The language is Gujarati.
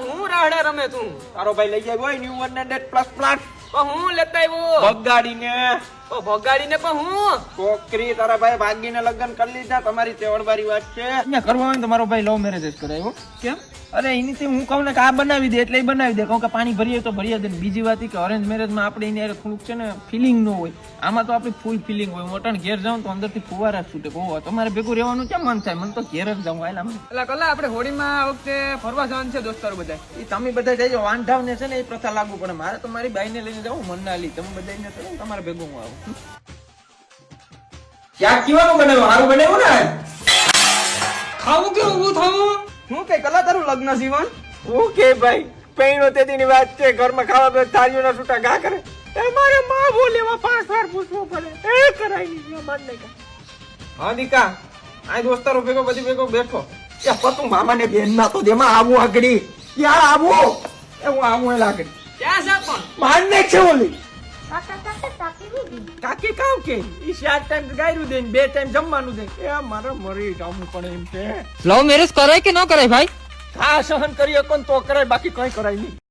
હું રાડે રમે તું તારો ભાઈ લઈ જાય હોય ન્યુ 100+ પ્લસ હું લેતા આવ્યો બગાડીને ભગાડીને પણ હું છોકરી તારા ભાઈ ભાગીને લગ્ન કરી લીધા. તમારી તેવડબારી વાત છે. અહીંયા કરવા હોય ને તમારો ભાઈ લવ મેરેજ જ કરાવ્યો. કેમ? અરે એની હું કહું ને કે આ બનાવી દે એટલે બનાવી દે. કહું કે પાણી ભરીએ તો ભરી દે. બીજી વાત કે અરેન્જ મેરેજમાં આપણે એની થોડુંક છે ને ફિલિંગ ન હોય. આમાં તો આપણી ફૂલ ફિલિંગ હોય. મોટા ઘેર જાઉં તો અંદરથી ફુવારા છૂટે. કહો તમારે ભેગું રહેવાનું કેમ મન થાય? મને તો ઘેર જ જાઉં. એટલે કલા આપણે હોળીમાં આ વખતે ફરવા જવાનું છે દોસ્તારો બધા. એ તમે બધા જઈજો. વાંઢાવને છે ને એ પ્રથા લાગુ પડે. મારે તો મારી બાઈને લઈને જાઉં મનાલી. તમે બધા ચલો તમારે ભેગું હું આવું. ક્યાં કેવાનું બનાવ્યું? સારું બનાવ્યું ને? ખાવું કે ઊભું થવું હું કઈ કલા તારું લગ્ન જીવન ઓકે ભાઈ પૈણો તેદીની વાત છે. ઘરમાં ખાવા બે થાળીઓના છૂટા ઘા કરે. મારે માં બોલેવા 5 વાર પૂછવું પડે. એ કરાઈ નહીં માન નહીં. હા દીકા આ દોસ્તારો ભેગો બધી ભેગો બેઠો. એ પતું મામાને બેન ના તો દેમાં આવું આગળી યાર આવું. એ હું આવું એ લાગડી ક્યાં છે પણ માન ને છે ઓલી કાકી કાકી કામ કે ઈ 4 ટાઈમ ગાયરું દે ને 2 ટાઈમ જમવાનું દે. એ મારે મરી જાવું પડે એમ છે. લવ મેરેજ કરાય કે ન કરાય ભાઈ? આ સહન કરીએ કોણ તો કરાય બાકી કઈ કરાય નહીં.